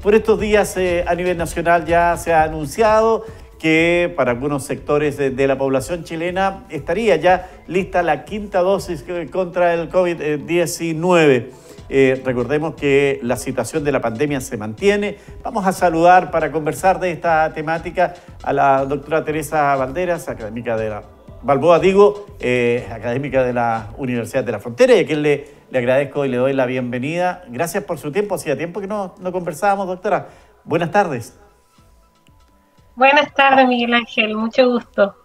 Por estos días a nivel nacional ya se ha anunciado que para algunos sectores de la población chilena estaría ya lista la quinta dosis contra el COVID-19. Recordemos que la situación de la pandemia se mantiene. Vamos a saludar para conversar de esta temática a la doctora Teresa Valderas, académica de la Balboa, académica de la Universidad de la Frontera, y a quien le agradezco y le doy la bienvenida. Gracias por su tiempo. Hacía tiempo que no conversábamos, doctora. Buenas tardes. Buenas tardes, Miguel Ángel. Mucho gusto.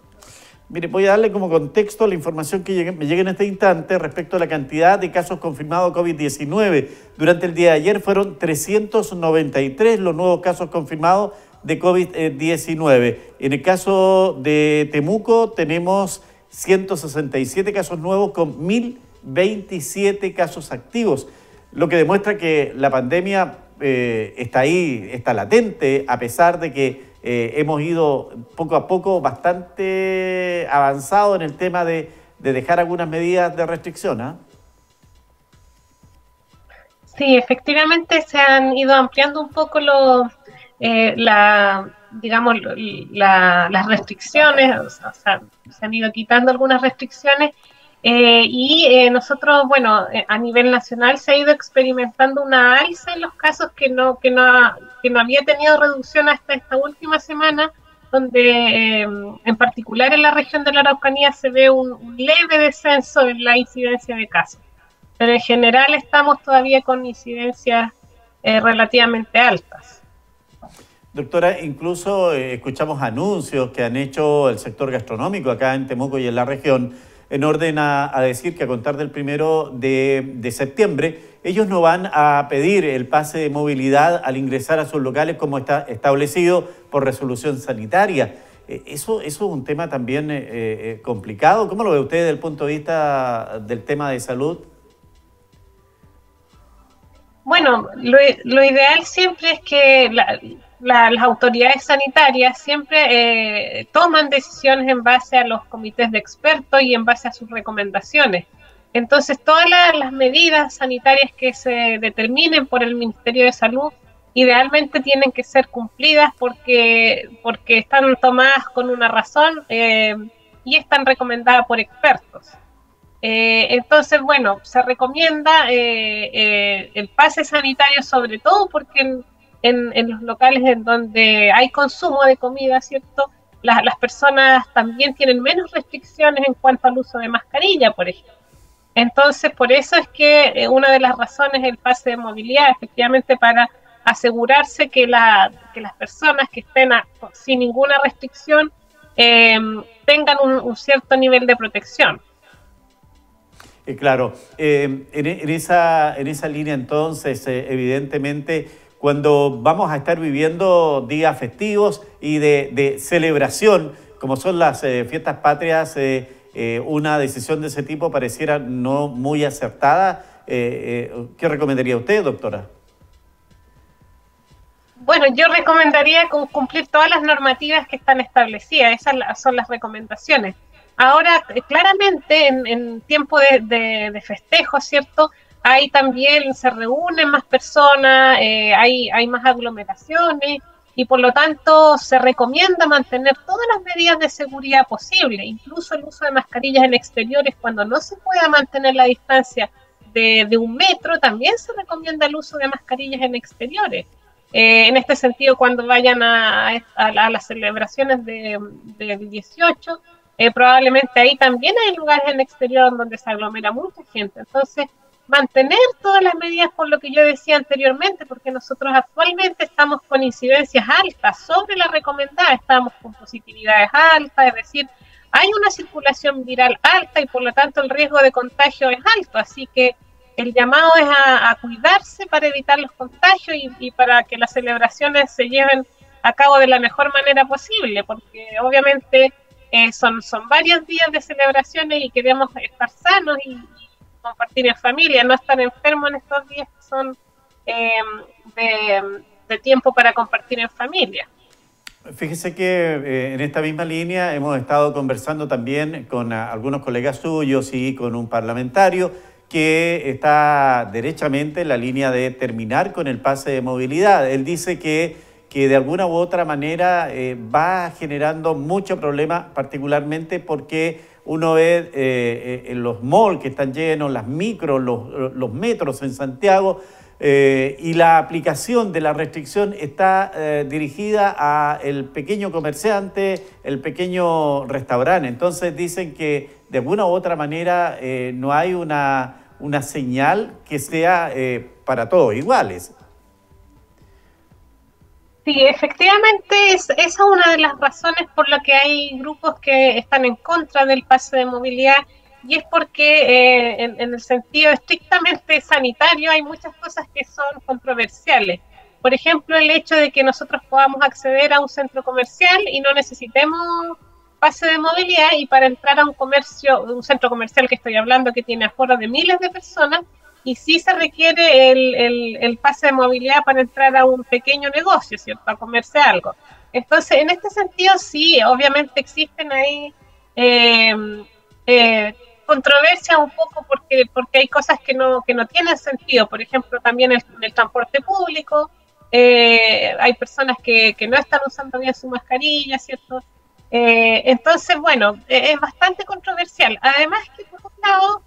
Mire, voy a darle como contexto la información que me llega en este instante respecto a la cantidad de casos confirmados COVID-19. Durante el día de ayer fueron 393 los nuevos casos confirmados de COVID-19. En el caso de Temuco tenemos 167 casos nuevos con 1.027 casos activos, lo que demuestra que la pandemia está ahí, está latente, a pesar de que hemos ido poco a poco bastante avanzado en el tema de dejar algunas medidas de restricción, ¿eh? Sí, efectivamente se han ido ampliando un poco las restricciones, o sea, se han ido quitando algunas restricciones nosotros, bueno, a nivel nacional se ha ido experimentando una alza en los casos que no había tenido reducción hasta esta última semana, donde en particular en la región de la Araucanía se ve un leve descenso en la incidencia de casos, pero en general estamos todavía con incidencias relativamente altas. Doctora, incluso escuchamos anuncios que han hecho el sector gastronómico acá en Temuco y en la región, en orden a decir que a contar del 1 de septiembre, ellos no van a pedir el pase de movilidad al ingresar a sus locales como está establecido por resolución sanitaria. Eso es un tema también complicado. ¿Cómo lo ve usted desde el punto de vista del tema de salud? Bueno, lo ideal siempre es que las autoridades sanitarias siempre toman decisiones en base a los comités de expertos y en base a sus recomendaciones. Entonces, todas las medidas sanitarias que se determinen por el Ministerio de Salud idealmente tienen que ser cumplidas porque están tomadas con una razón y están recomendadas por expertos. Entonces, bueno, se recomienda el pase sanitario, sobre todo porque en los locales en donde hay consumo de comida, ¿cierto? Las personas también tienen menos restricciones en cuanto al uso de mascarilla, por ejemplo. Entonces, por eso es que una de las razones es el pase de movilidad, efectivamente, para asegurarse que las personas que estén sin ninguna restricción tengan un cierto nivel de protección. Claro, en esa línea entonces, evidentemente, cuando vamos a estar viviendo días festivos y de celebración, como son las fiestas patrias, una decisión de ese tipo pareciera no muy acertada. ¿Qué recomendaría usted, doctora? Bueno, yo recomendaría cumplir todas las normativas que están establecidas. Esas son las recomendaciones. Ahora, claramente, en tiempo de festejo, ¿cierto? Ahí también se reúnen más personas, hay más aglomeraciones y por lo tanto se recomienda mantener todas las medidas de seguridad posibles, incluso el uso de mascarillas en exteriores cuando no se pueda mantener la distancia de 1 metro, también se recomienda el uso de mascarillas en exteriores. En este sentido, cuando vayan a las celebraciones del 18, probablemente ahí también hay lugares en el exterior donde se aglomera mucha gente. Entonces, mantener todas las medidas por lo que yo decía anteriormente, porque nosotros actualmente estamos con incidencias altas sobre la recomendada, estamos con positividades altas, es decir, hay una circulación viral alta y por lo tanto el riesgo de contagio es alto, así que el llamado es a cuidarse para evitar los contagios y para que las celebraciones se lleven a cabo de la mejor manera posible, porque obviamente son varios días de celebraciones y queremos estar sanos y compartir en familia, no estar enfermos en estos días que son de tiempo para compartir en familia. Fíjese que en esta misma línea hemos estado conversando también con algunos colegas suyos y con un parlamentario que está derechamente en la línea de terminar con el pase de movilidad. Él dice que de alguna u otra manera va generando mucho problema, particularmente porque uno ve en los malls que están llenos, las micros, los metros en Santiago, y la aplicación de la restricción está dirigida al pequeño comerciante, el pequeño restaurante. Entonces dicen que de alguna u otra manera no hay una señal que sea para todos iguales. Sí, efectivamente, esa es una de las razones por las que hay grupos que están en contra del pase de movilidad, y es porque en el sentido estrictamente sanitario hay muchas cosas que son controversiales. Por ejemplo, el hecho de que nosotros podamos acceder a un centro comercial y no necesitemos pase de movilidad, y para entrar a un centro comercial que estoy hablando que tiene aforo de miles de personas, y sí se requiere el pase de movilidad para entrar a un pequeño negocio, ¿cierto? A comerse algo. Entonces, en este sentido, sí, obviamente existen ahí controversias un poco porque hay cosas que no tienen sentido. Por ejemplo, también el transporte público, hay personas que no están usando bien su mascarilla, ¿cierto? Entonces, bueno, es bastante controversial. Además que, por un lado,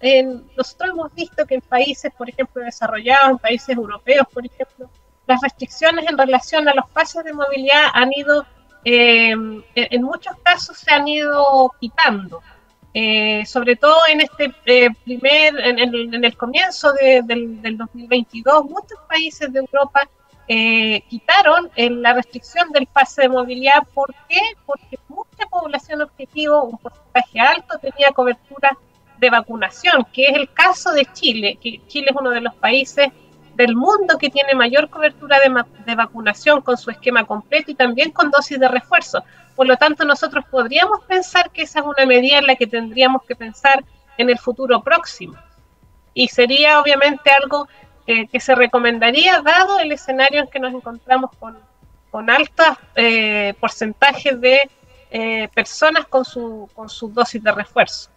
nosotros hemos visto que en países, por ejemplo, desarrollados, en países europeos, por ejemplo, las restricciones en relación a los pases de movilidad han ido, en muchos casos se han ido quitando. Sobre todo en este en el comienzo del 2022, muchos países de Europa quitaron la restricción del pase de movilidad. ¿Por qué? Porque mucha población objetivo, un porcentaje alto, tenía cobertura de vacunación, que es el caso de Chile, que Chile es uno de los países del mundo que tiene mayor cobertura de vacunación con su esquema completo y también con dosis de refuerzo. Por lo tanto, nosotros podríamos pensar que esa es una medida en la que tendríamos que pensar en el futuro próximo. Y sería obviamente algo que se recomendaría dado el escenario en que nos encontramos con altos porcentajes de personas con su dosis de refuerzo.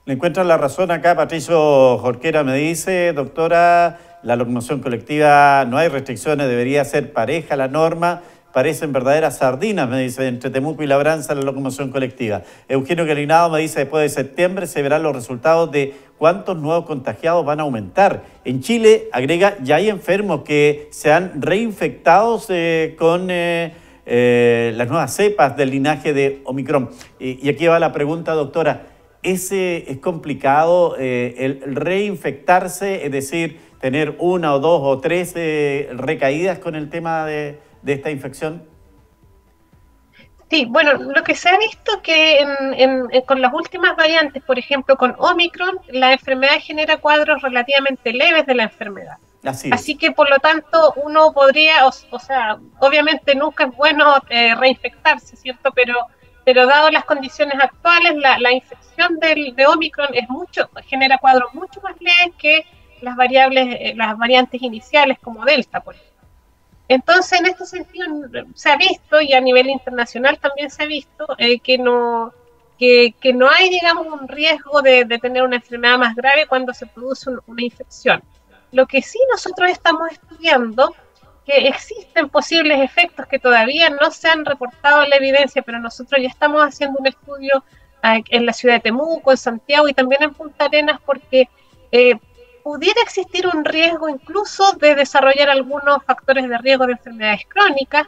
Le encuentro la razón acá, Patricio Jorquera me dice, doctora, la locomoción colectiva no hay restricciones, debería ser pareja la norma, parecen verdaderas sardinas, me dice, entre Temuco y Labranza la locomoción colectiva. Eugenio Calinado me dice, después de septiembre se verán los resultados de cuántos nuevos contagiados van a aumentar. En Chile, agrega, ya hay enfermos que se han reinfectado con las nuevas cepas del linaje de Omicron. Y aquí va la pregunta, doctora. ¿Es complicado el reinfectarse, es decir, tener una o dos o tres recaídas con el tema de esta infección? Sí, bueno, lo que se ha visto que con las últimas variantes, por ejemplo, con Omicron, la enfermedad genera cuadros relativamente leves de la enfermedad. Así que, por lo tanto, uno podría, o sea, obviamente nunca es bueno reinfectarse, ¿cierto? Pero dado las condiciones actuales, la infección de Omicron genera cuadros mucho más leves que las variantes iniciales como Delta, por ejemplo. Entonces, en este sentido, se ha visto, y a nivel internacional también se ha visto, que no hay, digamos, un riesgo de tener una enfermedad más grave cuando se produce una infección. Lo que sí nosotros estamos estudiando, que existen posibles efectos que todavía no se han reportado en la evidencia, pero nosotros ya estamos haciendo un estudio en la ciudad de Temuco, en Santiago y también en Punta Arenas, porque pudiera existir un riesgo incluso de desarrollar algunos factores de riesgo de enfermedades crónicas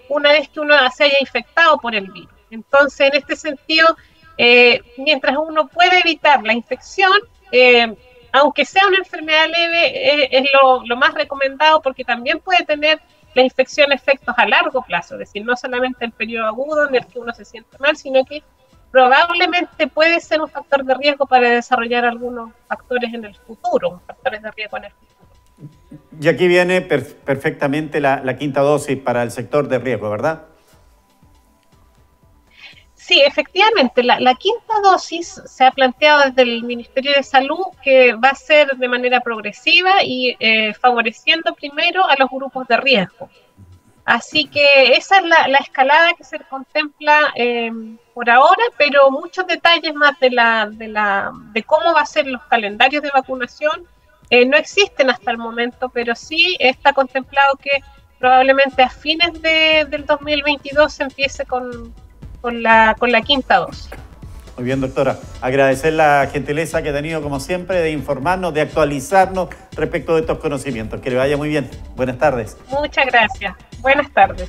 una vez que uno se haya infectado por el virus. Entonces, en este sentido, mientras uno puede evitar la infección, aunque sea una enfermedad leve, es lo más recomendado, porque también puede tener la infección efectos a largo plazo, es decir, no solamente el periodo agudo en el que uno se siente mal, sino que probablemente puede ser un factor de riesgo para desarrollar algunos factores en el futuro, factores de riesgo en el futuro. Y aquí viene perfectamente la quinta dosis para el sector de riesgo, ¿verdad? Sí, efectivamente, la quinta dosis se ha planteado desde el Ministerio de Salud que va a ser de manera progresiva y favoreciendo primero a los grupos de riesgo. Así que esa es la escalada que se contempla por ahora, pero muchos detalles más de cómo va a ser los calendarios de vacunación no existen hasta el momento, pero sí está contemplado que probablemente a fines del 2022 se empiece con la quinta dosis. Muy bien, doctora. Agradecer la gentileza que ha tenido, como siempre, de informarnos, de actualizarnos respecto de estos conocimientos. Que le vaya muy bien. Buenas tardes. Muchas gracias. Buenas tardes.